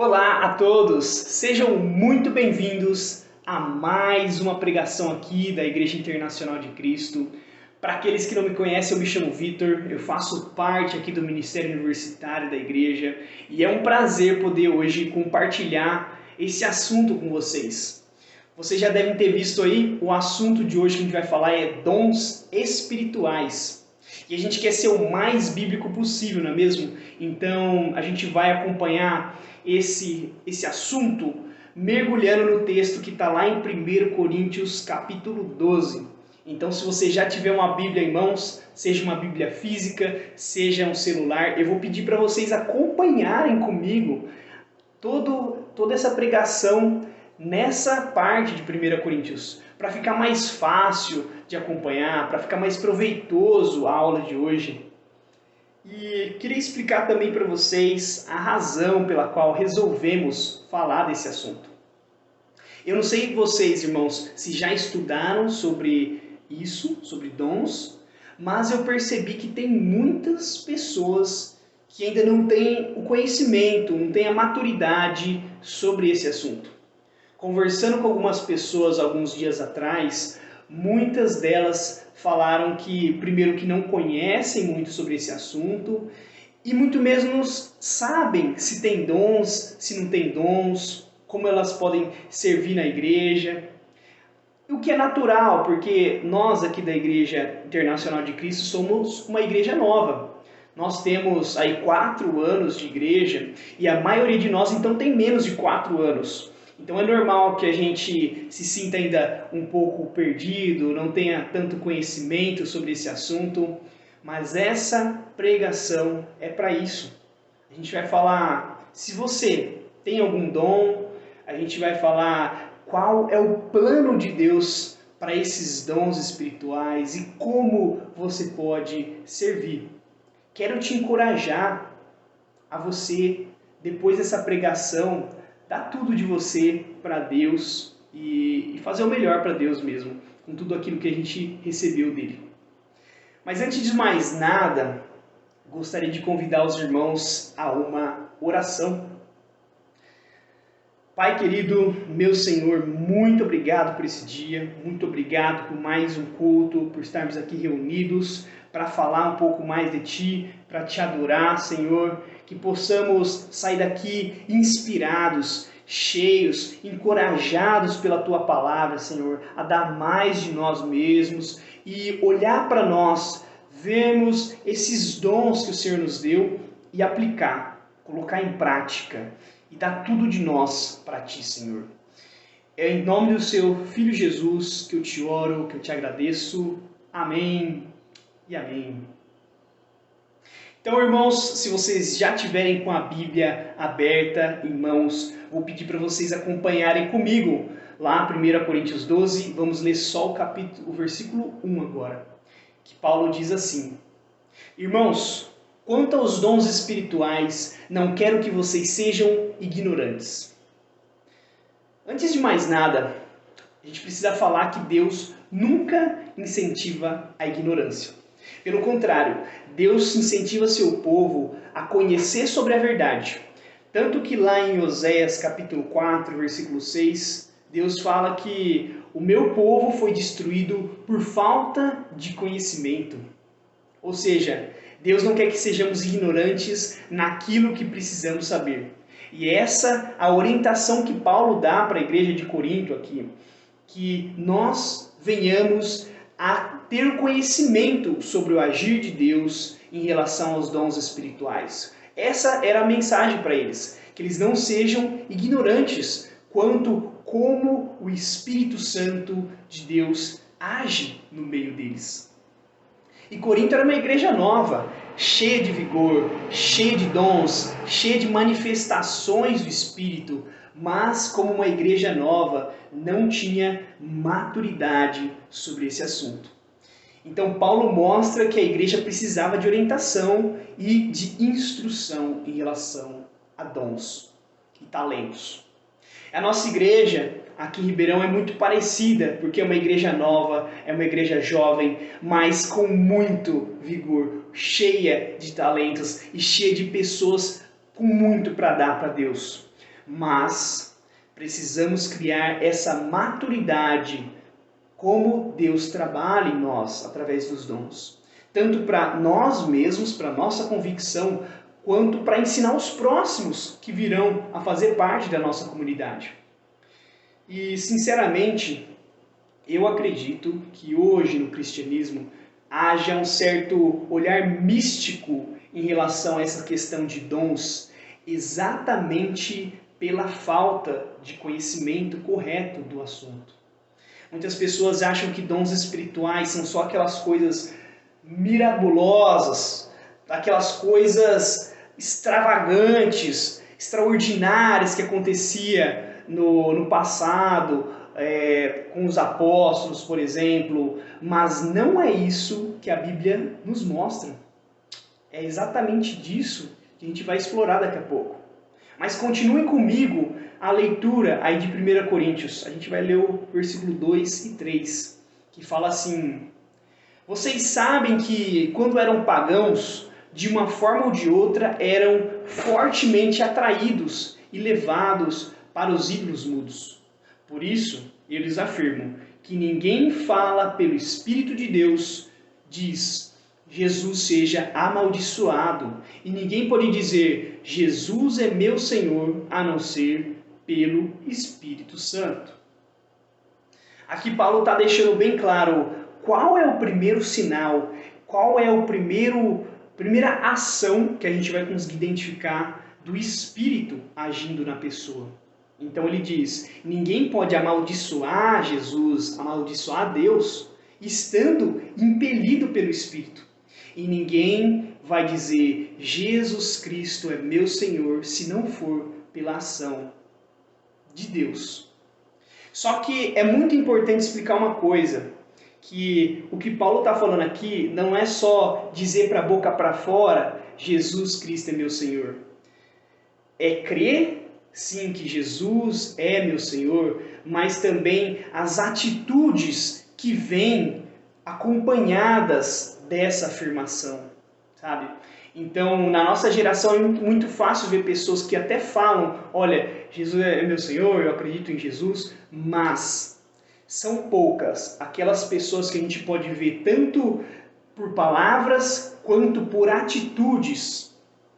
Olá a todos, sejam muito bem-vindos a mais uma pregação aqui da Igreja Internacional de Cristo. Para aqueles que não me conhecem, eu me chamo Vitor, eu faço parte aqui do Ministério Universitário da Igreja e é um prazer poder hoje compartilhar esse assunto com vocês. Vocês já devem ter visto aí, o assunto de hoje que a gente vai falar é dons espirituais. E a gente quer ser o mais bíblico possível, não é mesmo? Então a gente vai acompanhar esse assunto mergulhando no texto que está lá em 1 Coríntios capítulo 12. Então se você já tiver uma Bíblia em mãos, seja uma Bíblia física, seja um celular, eu vou pedir para vocês acompanharem comigo toda essa pregação nessa parte de 1 Coríntios, para ficar mais fácil de acompanhar, para ficar mais proveitoso a aula de hoje. E queria explicar também para vocês a razão pela qual resolvemos falar desse assunto. Eu não sei vocês, irmãos, se já estudaram sobre isso, sobre dons, mas eu percebi que tem muitas pessoas que ainda não têm o conhecimento, não têm a maturidade sobre esse assunto. Conversando com algumas pessoas alguns dias atrás, muitas delas falaram que, primeiro, que não conhecem muito sobre esse assunto e muito menos sabem se tem dons, se não tem dons, como elas podem servir na igreja. O que é natural, porque nós aqui da Igreja Internacional de Cristo somos uma igreja nova. Nós temos aí 4 anos de igreja e a maioria de nós então tem menos de 4 anos. Então é normal que a gente se sinta ainda um pouco perdido, não tenha tanto conhecimento sobre esse assunto, mas essa pregação é para isso. A gente vai falar se você tem algum dom, a gente vai falar qual é o plano de Deus para esses dons espirituais e como você pode servir. Quero te encorajar a você, depois dessa pregação, dar tudo de você para Deus e fazer o melhor para Deus mesmo, com tudo aquilo que a gente recebeu dele. Mas antes de mais nada, gostaria de convidar os irmãos a uma oração. Pai querido, meu Senhor, muito obrigado por esse dia, muito obrigado por mais um culto, por estarmos aqui reunidos para falar um pouco mais de Ti, para Te adorar, Senhor, que possamos sair daqui inspirados, cheios, encorajados pela Tua palavra, Senhor, a dar mais de nós mesmos e olhar para nós, vermos esses dons que o Senhor nos deu e aplicar, colocar em prática e dar tudo de nós para Ti, Senhor. É em nome do Seu Filho Jesus que eu te oro, que eu te agradeço. Amém e amém. Então, irmãos, se vocês já tiverem com a Bíblia aberta em mãos, vou pedir para vocês acompanharem comigo lá 1 Coríntios 12, vamos ler só o versículo 1 agora, que Paulo diz assim: Irmãos, quanto aos dons espirituais, não quero que vocês sejam ignorantes. Antes de mais nada, a gente precisa falar que Deus nunca incentiva a ignorância. Pelo contrário, Deus incentiva seu povo a conhecer sobre a verdade. Tanto que lá em Oséias capítulo 4, versículo 6, Deus fala que o meu povo foi destruído por falta de conhecimento. Ou seja, Deus não quer que sejamos ignorantes naquilo que precisamos saber. E essa é a orientação que Paulo dá para a igreja de Corinto aqui, que nós venhamos a ter conhecimento sobre o agir de Deus em relação aos dons espirituais. Essa era a mensagem para eles, que eles não sejam ignorantes quanto como o Espírito Santo de Deus age no meio deles. E Corinto era uma igreja nova, cheia de vigor, cheia de dons, cheia de manifestações do Espírito, mas como uma igreja nova, não tinha maturidade sobre esse assunto. Então Paulo mostra que a igreja precisava de orientação e de instrução em relação a dons e talentos. A nossa igreja aqui em Ribeirão é muito parecida, porque é uma igreja nova, é uma igreja jovem, mas com muito vigor, cheia de talentos e cheia de pessoas com muito para dar para Deus. mas precisamos criar essa maturidade como Deus trabalha em nós através dos dons. Tanto para nós mesmos, para nossa convicção, quanto para ensinar os próximos que virão a fazer parte da nossa comunidade. E, sinceramente, eu acredito que hoje no cristianismo haja um certo olhar místico em relação a essa questão de dons, exatamente pela falta de conhecimento correto do assunto. Muitas pessoas acham que dons espirituais são só aquelas coisas mirabolosas, aquelas coisas extravagantes, extraordinárias que acontecia no passado, com os apóstolos, por exemplo, mas não é isso que a Bíblia nos mostra. É exatamente disso que a gente vai explorar daqui a pouco. Mas continue comigo a leitura aí de 1 Coríntios. A gente vai ler o versículo 2 e 3, que fala assim: Vocês sabem que quando eram pagãos, de uma forma ou de outra, eram fortemente atraídos e levados para os ídolos mudos. Por isso, eu lhes afirmo que ninguém fala pelo Espírito de Deus, diz Jesus seja amaldiçoado, e ninguém pode dizer Jesus é meu Senhor, a não ser pelo Espírito Santo. Aqui Paulo está deixando bem claro qual é o primeiro sinal, qual é a primeira ação que a gente vai conseguir identificar do Espírito agindo na pessoa. Então ele diz, ninguém pode amaldiçoar Jesus, amaldiçoar Deus, estando impelido pelo Espírito. E ninguém vai dizer, Jesus Cristo é meu Senhor, se não for pela ação de Deus. Só que é muito importante explicar uma coisa, que o que Paulo está falando aqui não é só dizer para a boca para fora, Jesus Cristo é meu Senhor. É crer, sim, que Jesus é meu Senhor, mas também as atitudes que vêm acompanhadas dessa afirmação, sabe? Então, na nossa geração é muito fácil ver pessoas que até falam, olha, Jesus é meu Senhor, eu acredito em Jesus, mas são poucas aquelas pessoas que a gente pode ver tanto por palavras quanto por atitudes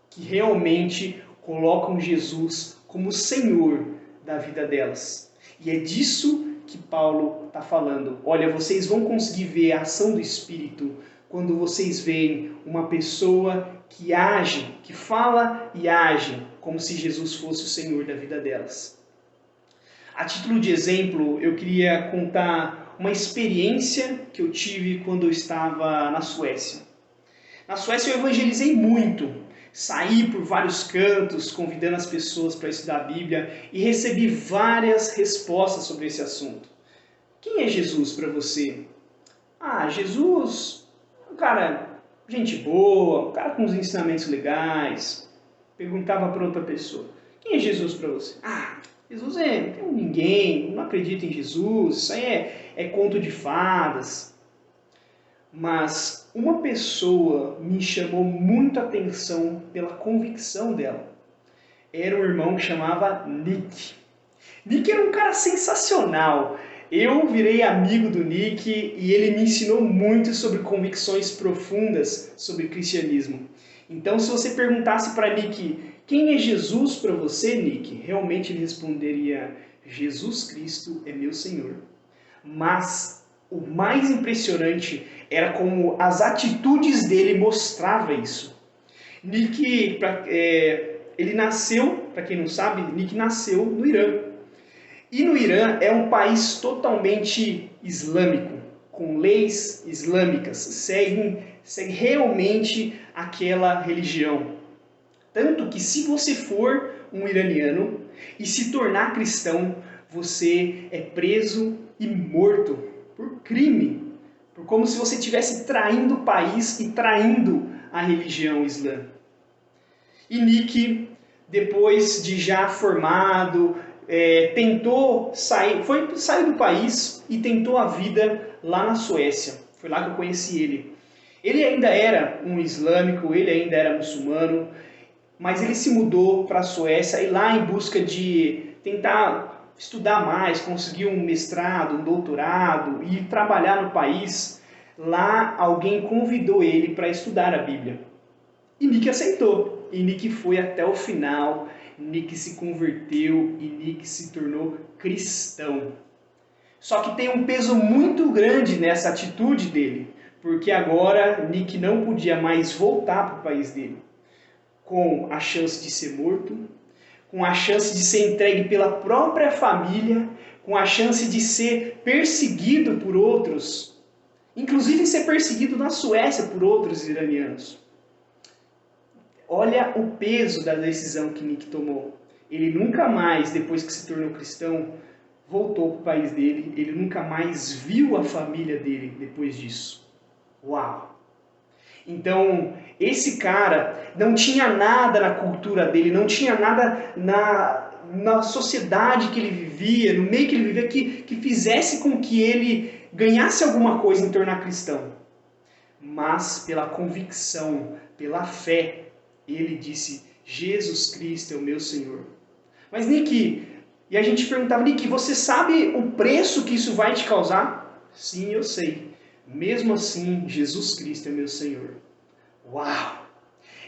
que realmente colocam Jesus como Senhor da vida delas. E é disso que Paulo está falando. Olha, vocês vão conseguir ver a ação do Espírito quando vocês veem uma pessoa que age, que fala e age como se Jesus fosse o Senhor da vida delas. A título de exemplo, eu queria contar uma experiência que eu tive quando eu estava na Suécia. Na Suécia eu evangelizei muito, saí por vários cantos convidando as pessoas para estudar a Bíblia e recebi várias respostas sobre esse assunto. Quem é Jesus para você? Ah, Jesus, um cara, gente boa, um cara com uns ensinamentos legais. Perguntava para outra pessoa, quem é Jesus para você? Ah, Jesus não tem ninguém, não acredita em Jesus, isso aí é conto de fadas. Mas uma pessoa me chamou muito a atenção pela convicção dela. Era um irmão que chamava Nick. Nick era um cara sensacional. Eu virei amigo do Nick e ele me ensinou muito sobre convicções profundas sobre cristianismo. Então, se você perguntasse para Nick, quem é Jesus para você, Nick? Realmente ele responderia, Jesus Cristo é meu Senhor. Mas o mais impressionante era como as atitudes dele mostravam isso. Nick, ele nasceu, para quem não sabe, Nick nasceu no Irã. E no Irã é um país totalmente islâmico, com leis islâmicas, segue realmente aquela religião. Tanto que se você for um iraniano e se tornar cristão, você é preso e morto por crime, por como se você estivesse traindo o país e traindo a religião islã. E Nick, depois de já formado, tentou sair, saiu do país e tentou a vida lá na Suécia. Foi lá que eu conheci ele. Ele ainda era um islâmico, ele ainda era muçulmano, mas ele se mudou para a Suécia e lá em busca de tentar estudar mais, conseguir um mestrado, um doutorado e trabalhar no país, lá alguém convidou ele para estudar a Bíblia. E Nick aceitou, e Nick foi até o final, Nick se converteu e Nick se tornou cristão. Só que tem um peso muito grande nessa atitude dele, porque agora Nick não podia mais voltar para o país dele, com a chance de ser morto, com a chance de ser entregue pela própria família, com a chance de ser perseguido por outros, inclusive ser perseguido na Suécia por outros iranianos. Olha o peso da decisão que Nick tomou. Ele nunca mais, depois que se tornou cristão, voltou para o país dele. Ele nunca mais viu a família dele depois disso. Uau! Então, esse cara não tinha nada na cultura dele, não tinha nada na sociedade que ele vivia, no meio que ele vivia, que fizesse com que ele ganhasse alguma coisa em tornar cristão. Mas pela convicção, pela fé, ele disse, Jesus Cristo é o meu Senhor. Mas Nick, e a gente perguntava, Nick, você sabe o preço que isso vai te causar? Sim, eu sei. Mesmo assim, Jesus Cristo é meu Senhor. Uau!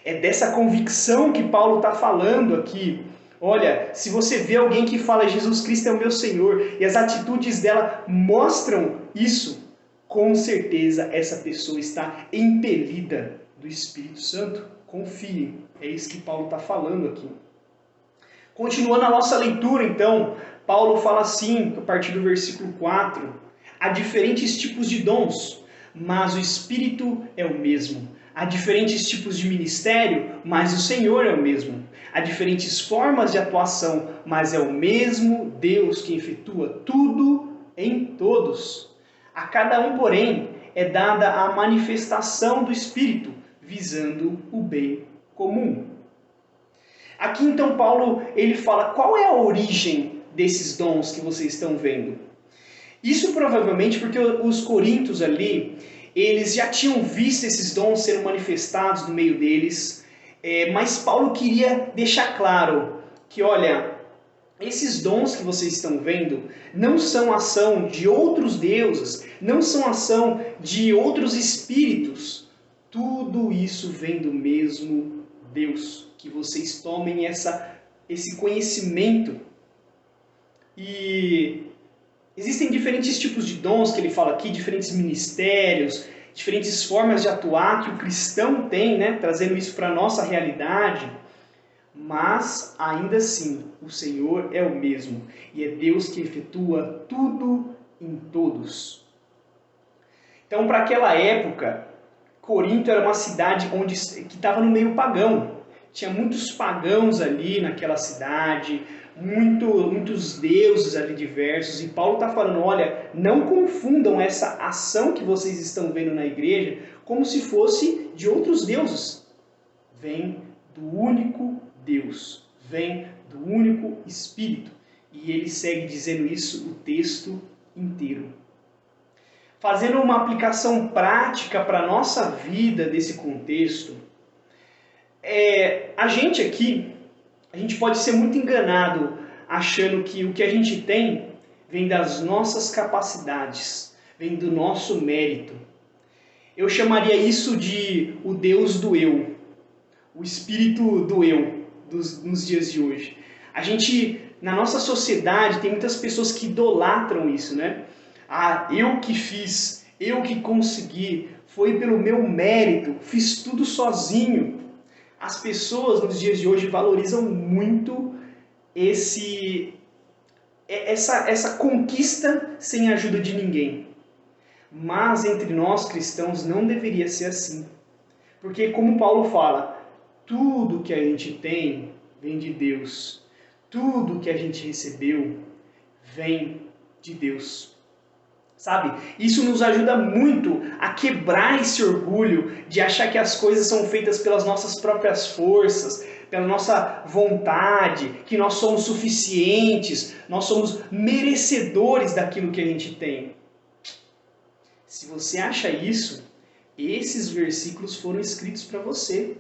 É dessa convicção que Paulo está falando aqui. Olha, se você vê alguém que fala Jesus Cristo é o meu Senhor e as atitudes dela mostram isso, com certeza essa pessoa está impelida do Espírito Santo. Confie, é isso que Paulo está falando aqui. Continuando a nossa leitura, então, Paulo fala assim, a partir do versículo 4, há diferentes tipos de dons, mas o Espírito é o mesmo. Há diferentes tipos de ministério, mas o Senhor é o mesmo. Há diferentes formas de atuação, mas é o mesmo Deus que efetua tudo em todos. A cada um, porém, é dada a manifestação do Espírito, visando o bem comum. Aqui então Paulo ele fala qual é a origem desses dons que vocês estão vendo. Isso provavelmente porque os coríntios ali, eles já tinham visto esses dons sendo manifestados no meio deles, mas Paulo queria deixar claro que, olha, esses dons que vocês estão vendo não são ação de outros deuses, não são ação de outros espíritos. Tudo isso vem do mesmo Deus. Que vocês tomem esse conhecimento. E existem diferentes tipos de dons que ele fala aqui, diferentes ministérios, diferentes formas de atuar que o cristão tem, né? Trazendo isso para a nossa realidade. Mas, ainda assim, o Senhor é o mesmo. E é Deus que efetua tudo em todos. Então, para aquela época, Corinto era uma cidade que estava no meio pagão. Tinha muitos pagãos ali naquela cidade, muitos deuses ali diversos. E Paulo está falando, olha, não confundam essa ação que vocês estão vendo na igreja como se fosse de outros deuses. Vem do único Deus, vem do único Espírito. E ele segue dizendo isso o texto inteiro. Fazendo uma aplicação prática para a nossa vida desse contexto, a gente aqui, a gente pode ser muito enganado achando que o que a gente tem vem das nossas capacidades, vem do nosso mérito. Eu chamaria isso de o Deus do eu, o espírito do eu nos dias de hoje. A gente, na nossa sociedade, tem muitas pessoas que idolatram isso, né? Ah, eu que fiz, eu que consegui, foi pelo meu mérito, fiz tudo sozinho. As pessoas nos dias de hoje valorizam muito essa conquista sem a ajuda de ninguém. Mas entre nós cristãos não deveria ser assim. Porque como Paulo fala, tudo que a gente tem vem de Deus. Tudo que a gente recebeu vem de Deus. Sabe? Isso nos ajuda muito a quebrar esse orgulho de achar que as coisas são feitas pelas nossas próprias forças, pela nossa vontade, que nós somos suficientes, nós somos merecedores daquilo que a gente tem. Se você acha isso, esses versículos foram escritos para você.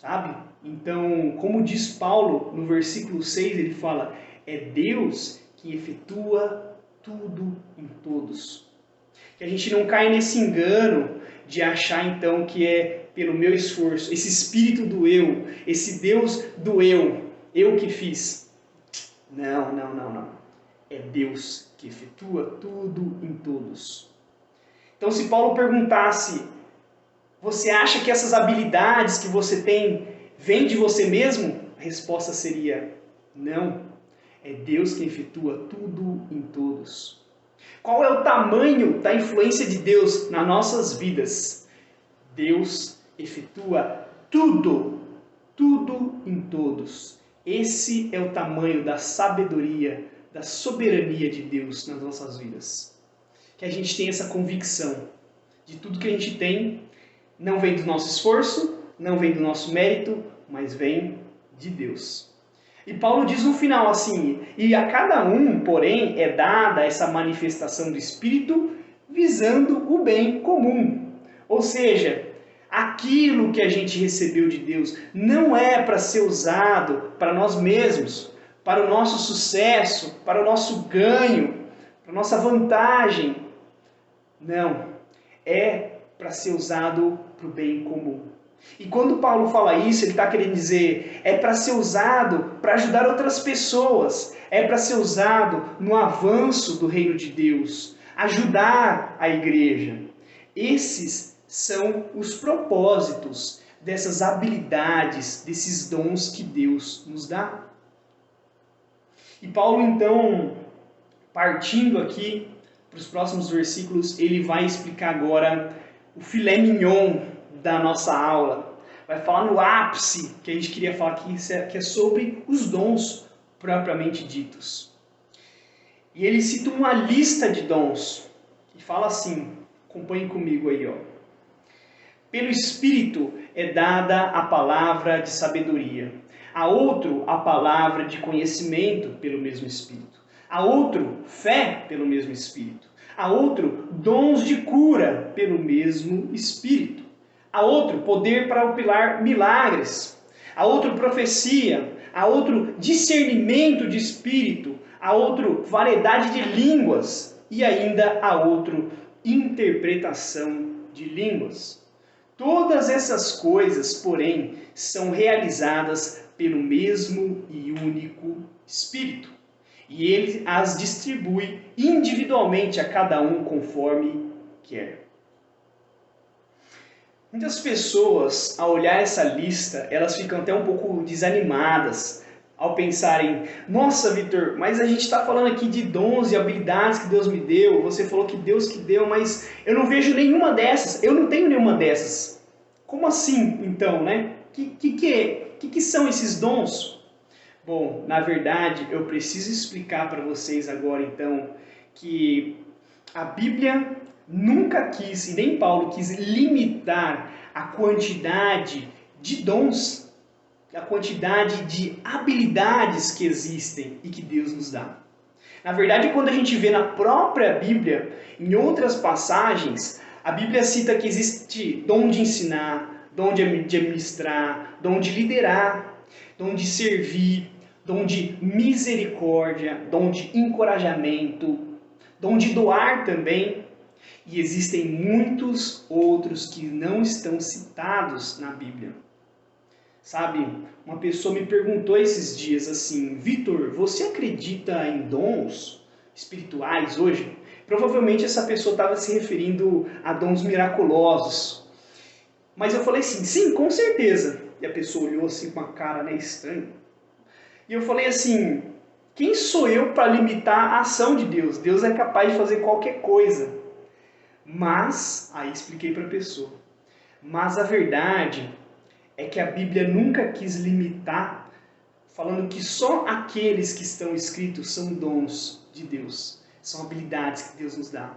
sabe? Então, como diz Paulo no versículo 6, ele fala, é Deus que efetua tudo em todos. Que a gente não caia nesse engano de achar então que é pelo meu esforço, esse espírito do eu, esse Deus do eu que fiz. Não, não, não, não. É Deus que efetua tudo em todos. Então, se Paulo perguntasse, você acha que essas habilidades que você tem vêm de você mesmo? A resposta seria, não. É Deus que efetua tudo em todos. Qual é o tamanho da influência de Deus nas nossas vidas? Deus efetua tudo, tudo em todos. Esse é o tamanho da sabedoria, da soberania de Deus nas nossas vidas. Que a gente tenha essa convicção de tudo que a gente tem não vem do nosso esforço, não vem do nosso mérito, mas vem de Deus. E Paulo diz no final assim, e a cada um, porém, é dada essa manifestação do Espírito visando o bem comum. Ou seja, aquilo que a gente recebeu de Deus não é para ser usado para nós mesmos, para o nosso sucesso, para o nosso ganho, para a nossa vantagem. Não, é para ser usado para o bem comum. E quando Paulo fala isso, ele está querendo dizer, é para ser usado para ajudar outras pessoas, é para ser usado no avanço do reino de Deus, ajudar a igreja. Esses são os propósitos dessas habilidades, desses dons que Deus nos dá. E Paulo, então, partindo aqui para os próximos versículos, ele vai explicar agora o filé mignon da nossa aula. Vai falar no ápice que a gente queria falar aqui, que é sobre os dons propriamente ditos. E ele cita uma lista de dons e fala assim, acompanhe comigo aí, ó. Pelo Espírito é dada a palavra de sabedoria, a outro a palavra de conhecimento pelo mesmo Espírito, a outro fé pelo mesmo Espírito, a outro dons de cura pelo mesmo Espírito, a outro poder para operar milagres, a outro profecia, a outro discernimento de espírito, a outro variedade de línguas e ainda a outro interpretação de línguas. Todas essas coisas, porém, são realizadas pelo mesmo e único Espírito, e ele as distribui individualmente a cada um conforme quer. Muitas pessoas, ao olhar essa lista, elas ficam até um pouco desanimadas ao pensarem, nossa, Vitor, mas a gente está falando aqui de dons e habilidades que Deus me deu, você falou que Deus que deu, mas eu não vejo nenhuma dessas, eu não tenho nenhuma dessas. Como assim, então, né? Que são esses dons? Bom, na verdade, eu preciso explicar para vocês agora, então, que a Bíblia nunca quis, e nem Paulo quis, limitar a quantidade de dons, a quantidade de habilidades que existem e que Deus nos dá. Na verdade, quando a gente vê na própria Bíblia, em outras passagens, a Bíblia cita que existe dom de ensinar, dom de administrar, dom de liderar, dom de servir, dom de misericórdia, dom de encorajamento, dom de doar também. E existem muitos outros que não estão citados na Bíblia. Sabe, uma pessoa me perguntou esses dias assim, Vitor, você acredita em dons espirituais hoje? Provavelmente essa pessoa estava se referindo a dons miraculosos. Mas eu falei assim, sim, com certeza. E a pessoa olhou assim com uma cara, né, estranha. E eu falei assim, quem sou eu para limitar a ação de Deus? Deus é capaz de fazer qualquer coisa. Mas, aí expliquei para a pessoa, mas a verdade é que a Bíblia nunca quis limitar, falando que só aqueles que estão escritos são dons de Deus, são habilidades que Deus nos dá.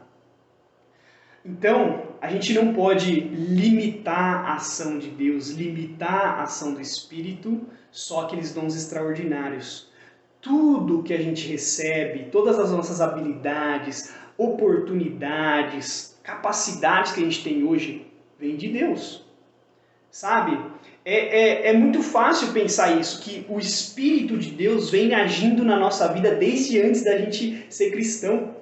Então, a gente não pode limitar a ação de Deus, limitar a ação do Espírito, só aqueles dons extraordinários. Tudo que a gente recebe, todas as nossas habilidades, oportunidades, capacidades que a gente tem hoje, vem de Deus. Sabe? É muito fácil pensar isso, que o Espírito de Deus vem agindo na nossa vida desde antes da gente ser cristão.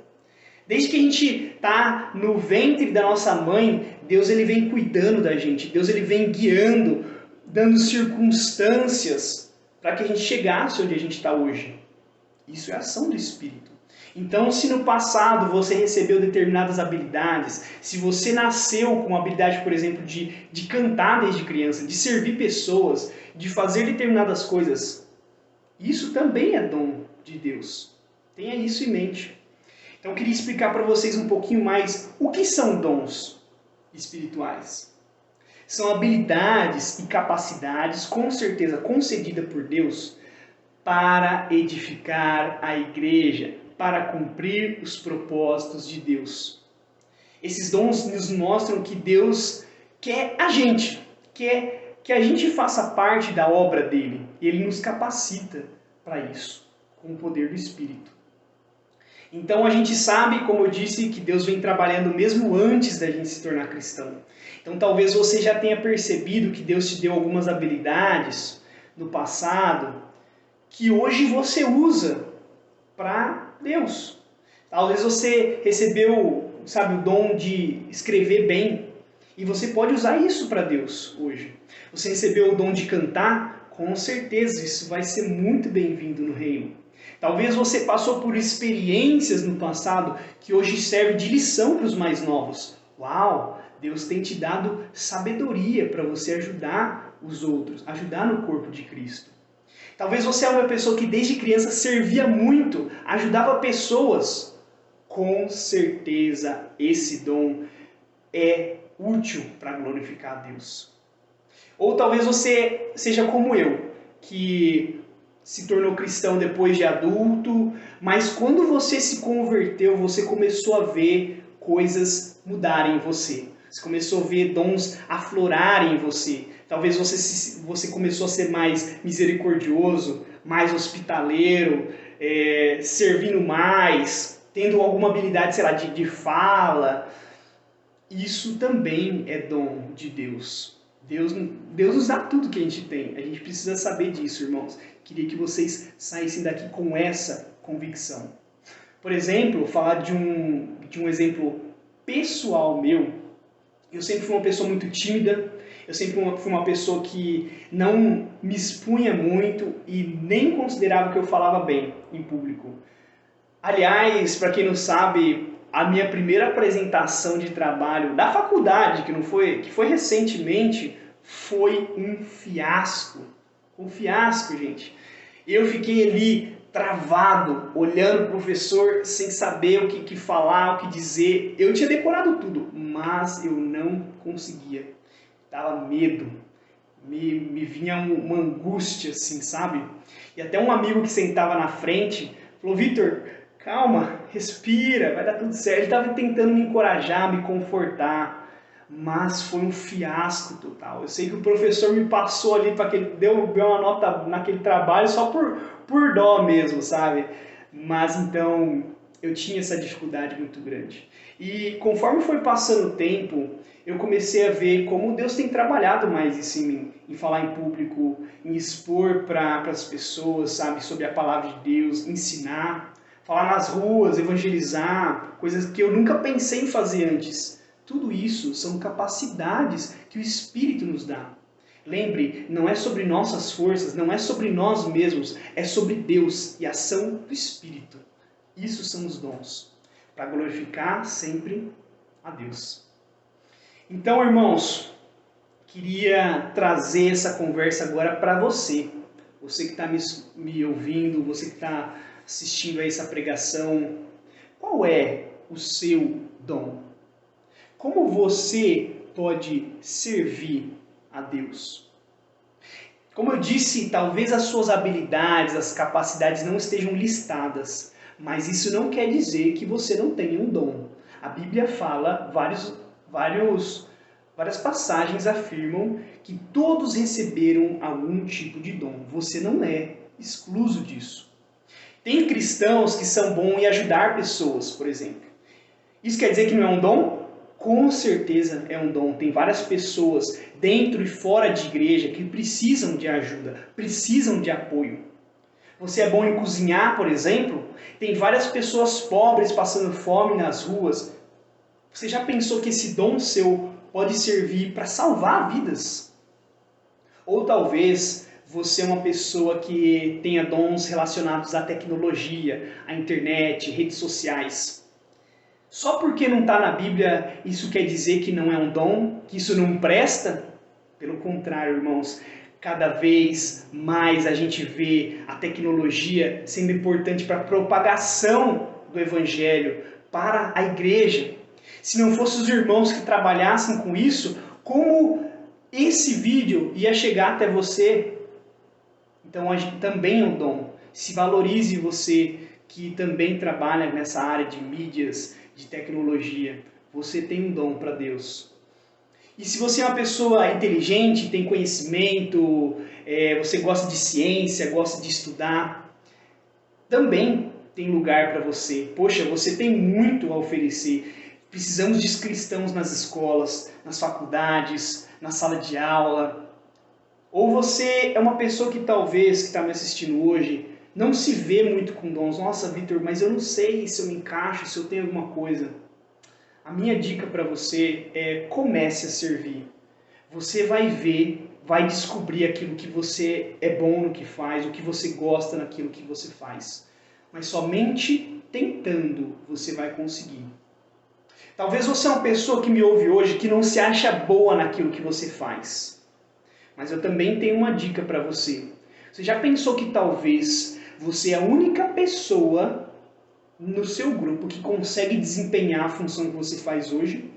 Desde que a gente está no ventre da nossa mãe, Deus ele vem cuidando da gente, Deus ele vem guiando, dando circunstâncias para que a gente chegasse onde a gente está hoje. Isso é ação do Espírito. Então, se no passado você recebeu determinadas habilidades, se você nasceu com a habilidade, por exemplo, de cantar desde criança, de servir pessoas, de fazer determinadas coisas, isso também é dom de Deus. Tenha isso em mente. Então, eu queria explicar para vocês um pouquinho mais o que são dons espirituais. São habilidades e capacidades, com certeza, concedidas por Deus para edificar a igreja, para cumprir os propósitos de Deus. Esses dons nos mostram que Deus quer a gente, quer que a gente faça parte da obra dele. E ele nos capacita para isso, com o poder do Espírito. Então a gente sabe, como eu disse, que Deus vem trabalhando mesmo antes da gente se tornar cristão. Então talvez você já tenha percebido que Deus te deu algumas habilidades no passado que hoje você usa para Deus. Talvez você recebeu, sabe, o dom de escrever bem e você pode usar isso para Deus hoje. Você recebeu o dom de cantar, com certeza isso vai ser muito bem-vindo no reino. Talvez você passou por experiências no passado que hoje serve de lição para os mais novos. Uau! Deus tem te dado sabedoria para você ajudar os outros, ajudar no corpo de Cristo. Talvez você é uma pessoa que desde criança servia muito, ajudava pessoas. Com certeza esse dom é útil para glorificar a Deus. Ou talvez você seja como eu, que se tornou cristão depois de adulto, mas quando você se converteu, você começou a ver coisas mudarem em você. Você começou a ver dons aflorarem em você. Talvez você começou a ser mais misericordioso, mais hospitaleiro, servindo mais, tendo alguma habilidade, sei lá, de fala. Isso também é dom de Deus. Deus nos dá tudo que a gente tem. A gente precisa saber disso, irmãos. Queria que vocês saíssem daqui com essa convicção. Por exemplo, falar de um exemplo pessoal meu. Eu sempre fui uma pessoa muito tímida. Eu sempre fui uma pessoa que não me expunha muito e nem considerava que eu falava bem em público. Aliás, para quem não sabe, a minha primeira apresentação de trabalho da faculdade, que foi recentemente, foi um fiasco. Um fiasco, gente. Eu fiquei ali travado, olhando o professor sem saber o que falar, o que dizer. Eu tinha decorado tudo, mas eu não conseguia. Dava medo. Me vinha uma angústia, assim, sabe? E até um amigo que sentava na frente falou: Vitor, calma, respira, vai dar tudo certo. Ele estava tentando me encorajar, me confortar, mas foi um fiasco total. Eu sei que o professor me passou ali para aquele, deu uma nota naquele trabalho só por dó mesmo, sabe? Mas então eu tinha essa dificuldade muito grande. E conforme foi passando o tempo, eu comecei a ver como Deus tem trabalhado mais isso em mim, em falar em público, em expor para as pessoas, sabe, sobre a palavra de Deus, ensinar, falar nas ruas, evangelizar, coisas que eu nunca pensei em fazer antes. Tudo isso são capacidades que o Espírito nos dá. Lembre, não é sobre nossas forças, não é sobre nós mesmos, é sobre Deus e a ação do Espírito. Isso são os dons, para glorificar sempre a Deus. Então, irmãos, queria trazer essa conversa agora para você. Você que está me ouvindo, você que está assistindo a essa pregação. Qual é o seu dom? Como você pode servir a Deus? Como eu disse, talvez as suas habilidades, as capacidades não estejam listadas, mas isso não quer dizer que você não tenha um dom. A Bíblia fala, várias passagens afirmam que todos receberam algum tipo de dom. Você não é excluso disso. Tem cristãos que são bons em ajudar pessoas, por exemplo. Isso quer dizer que não é um dom? Com certeza é um dom. Tem várias pessoas dentro e fora de igreja que precisam de ajuda, precisam de apoio. Você é bom em cozinhar, por exemplo? Tem várias pessoas pobres passando fome nas ruas. Você já pensou que esse dom seu pode servir para salvar vidas? Ou talvez você é uma pessoa que tenha dons relacionados à tecnologia, à internet, redes sociais. Só porque não está na Bíblia, isso quer dizer que não é um dom, que isso não presta? Pelo contrário, irmãos, cada vez mais a gente vê a tecnologia sendo importante para a propagação do Evangelho, para a igreja. Se não fossem os irmãos que trabalhassem com isso, como esse vídeo ia chegar até você? Então também é um dom. Se valorize você que também trabalha nessa área de mídias, de tecnologia. Você tem um dom para Deus. E se você é uma pessoa inteligente, tem conhecimento, você gosta de ciência, gosta de estudar, também tem lugar para você. Poxa, você tem muito a oferecer. Precisamos de cristãos nas escolas, nas faculdades, na sala de aula. Ou você é uma pessoa que talvez, que está me assistindo hoje, não se vê muito com dons. Nossa, Vitor, mas eu não sei se eu me encaixo, se eu tenho alguma coisa. A minha dica para você é comece a servir. Você vai ver, vai descobrir aquilo que você é bom no que faz, o que você gosta naquilo que você faz. Mas somente tentando você vai conseguir. Talvez você é uma pessoa que me ouve hoje que não se acha boa naquilo que você faz. Mas eu também tenho uma dica para você. Você já pensou que talvez você é a única pessoa no seu grupo que consegue desempenhar a função que você faz hoje?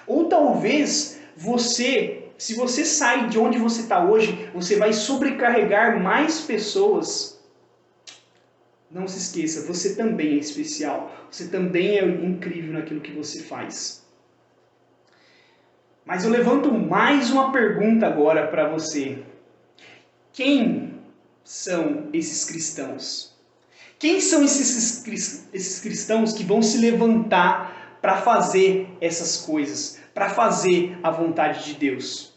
Ou talvez você, se você sair de onde você está hoje, você vai sobrecarregar mais pessoas. Não se esqueça, você também é especial. Você também é incrível naquilo que você faz. Mas eu levanto mais uma pergunta agora para você. Quem são esses cristãos? Quem são esses cristãos que vão se levantar para fazer essas coisas, para fazer a vontade de Deus?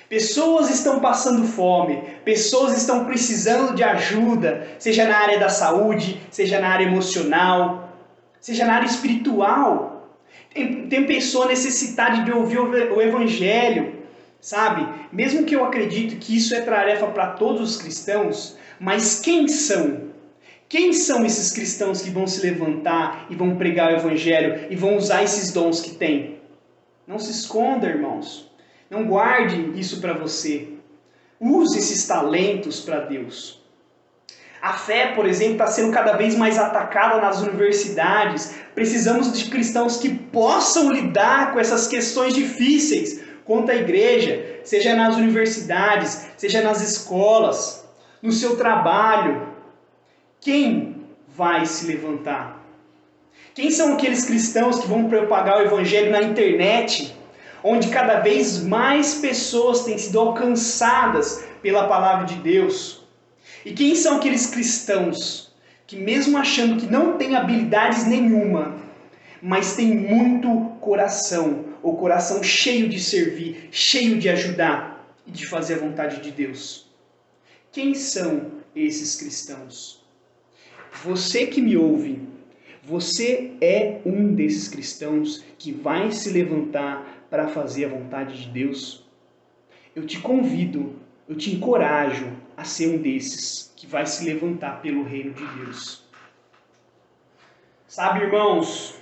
Pessoas estão passando fome, pessoas estão precisando de ajuda, seja na área da saúde, seja na área emocional, seja na área espiritual. Tem pessoa necessitada de ouvir o Evangelho, sabe? Mesmo que eu acredite que isso é tarefa para todos os cristãos, mas quem são? Quem são esses cristãos que vão se levantar e vão pregar o Evangelho e vão usar esses dons que têm? Não se esconda, irmãos. Não guarde isso para você. Use esses talentos para Deus. A fé, por exemplo, está sendo cada vez mais atacada nas universidades. Precisamos de cristãos que possam lidar com essas questões difíceis quanto à igreja, seja nas universidades, seja nas escolas, no seu trabalho. Quem vai se levantar? Quem são aqueles cristãos que vão propagar o Evangelho na internet, onde cada vez mais pessoas têm sido alcançadas pela palavra de Deus? E quem são aqueles cristãos que, mesmo achando que não têm habilidades nenhuma, mas têm muito coração, o coração cheio de servir, cheio de ajudar e de fazer a vontade de Deus? Quem são esses cristãos? Você que me ouve, você é um desses cristãos que vai se levantar para fazer a vontade de Deus? Eu te convido, eu te encorajo a ser um desses que vai se levantar pelo reino de Deus. Sabe, irmãos,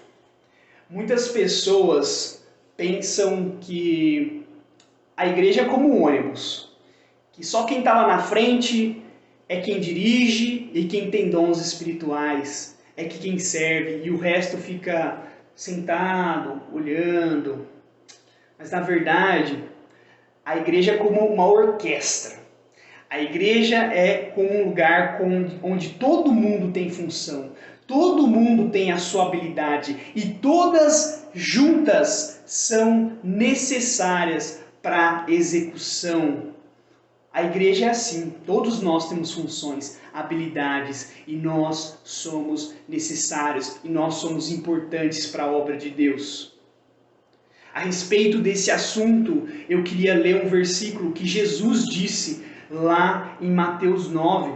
muitas pessoas pensam que a igreja é como um ônibus, que só quem está lá na frente é quem dirige e quem tem dons espirituais, é que quem serve e o resto fica sentado, olhando. Mas na verdade, a igreja é como uma orquestra. A igreja é como um lugar onde todo mundo tem função, todo mundo tem a sua habilidade e todas juntas são necessárias para a execução. A igreja é assim, todos nós temos funções, habilidades e nós somos necessários e nós somos importantes para a obra de Deus. A respeito desse assunto, eu queria ler um versículo que Jesus disse lá em Mateus 9.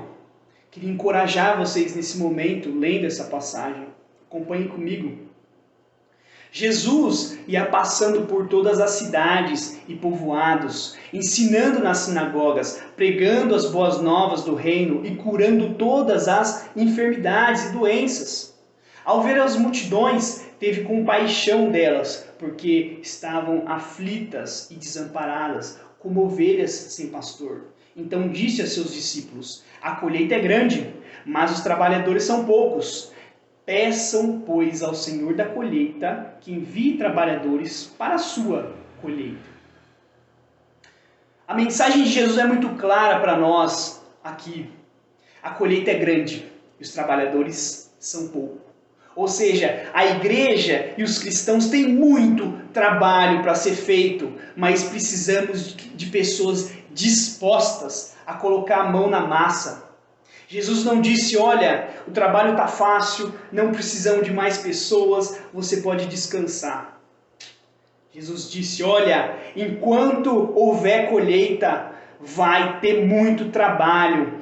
Queria encorajar vocês nesse momento, lendo essa passagem. Acompanhem comigo. Jesus ia passando por todas as cidades e povoados, ensinando nas sinagogas, pregando as boas novas do reino e curando todas as enfermidades e doenças. Ao ver as multidões, teve compaixão delas, porque estavam aflitas e desamparadas, como ovelhas sem pastor. Então disse a seus discípulos: a colheita é grande, mas os trabalhadores são poucos. Peçam, pois, ao Senhor da colheita que envie trabalhadores para a sua colheita. A mensagem de Jesus é muito clara para nós aqui. A colheita é grande e os trabalhadores são poucos. Ou seja, a igreja e os cristãos têm muito trabalho para ser feito, mas precisamos de pessoas dispostas a colocar a mão na massa. Jesus não disse: olha, o trabalho está fácil, não precisamos de mais pessoas, você pode descansar. Jesus disse: olha, enquanto houver colheita, vai ter muito trabalho.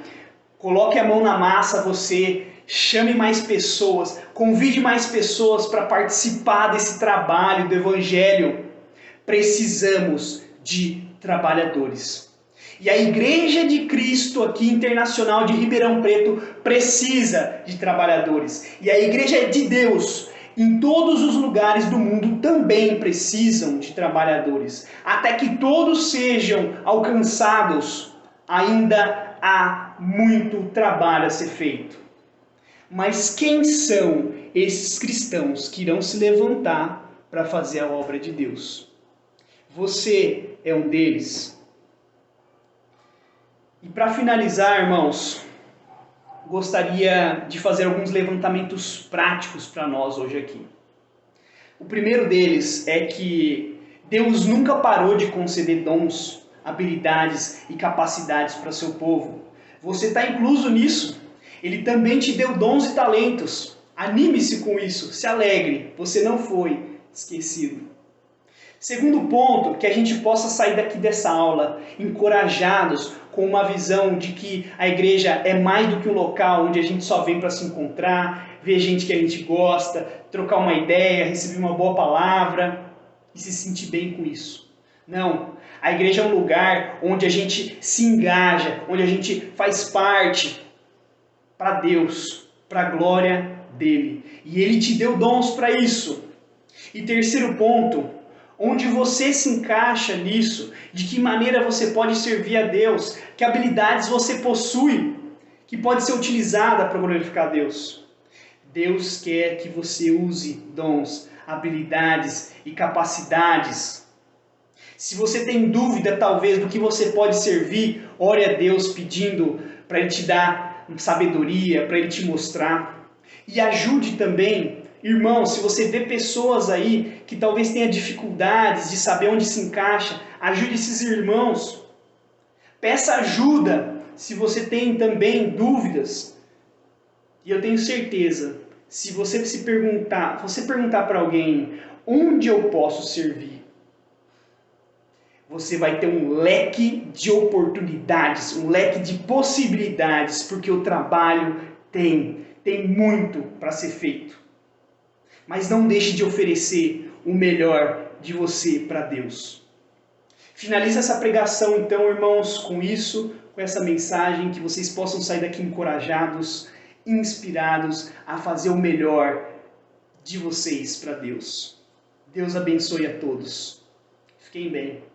Coloque a mão na massa você, chame mais pessoas, convide mais pessoas para participar desse trabalho do Evangelho. Precisamos de trabalhadores. E a Igreja de Cristo aqui Internacional de Ribeirão Preto precisa de trabalhadores. E a Igreja de Deus em todos os lugares do mundo também precisam de trabalhadores. Até que todos sejam alcançados, ainda há muito trabalho a ser feito. Mas quem são esses cristãos que irão se levantar para fazer a obra de Deus? Você é um deles? E para finalizar, irmãos, gostaria de fazer alguns levantamentos práticos para nós hoje aqui. O primeiro deles é que Deus nunca parou de conceder dons, habilidades e capacidades para seu povo. Você está incluso nisso. Ele também te deu dons e talentos. Anime-se com isso, se alegre, você não foi esquecido. Segundo ponto, que a gente possa sair daqui dessa aula encorajados com uma visão de que a igreja é mais do que um local onde a gente só vem para se encontrar, ver gente que a gente gosta, trocar uma ideia, receber uma boa palavra e se sentir bem com isso. Não, a igreja é um lugar onde a gente se engaja, onde a gente faz parte para Deus, para a glória dele. E ele te deu dons para isso. E terceiro ponto, onde você se encaixa nisso, de que maneira você pode servir a Deus, que habilidades você possui, que pode ser utilizada para glorificar a Deus. Deus quer que você use dons, habilidades e capacidades. Se você tem dúvida, talvez, do que você pode servir, ore a Deus pedindo para Ele te dar sabedoria, para Ele te mostrar. E ajude também, irmão, se você vê pessoas aí que talvez tenha dificuldades de saber onde se encaixa, ajude esses irmãos. Peça ajuda se você tem também dúvidas. E eu tenho certeza, se você perguntar para alguém onde eu posso servir, você vai ter um leque de oportunidades, um leque de possibilidades, porque o trabalho tem muito para ser feito. Mas não deixe de oferecer o melhor de você para Deus. Finaliza essa pregação então, irmãos, com isso, com essa mensagem, que vocês possam sair daqui encorajados, inspirados a fazer o melhor de vocês para Deus. Deus abençoe a todos. Fiquem bem.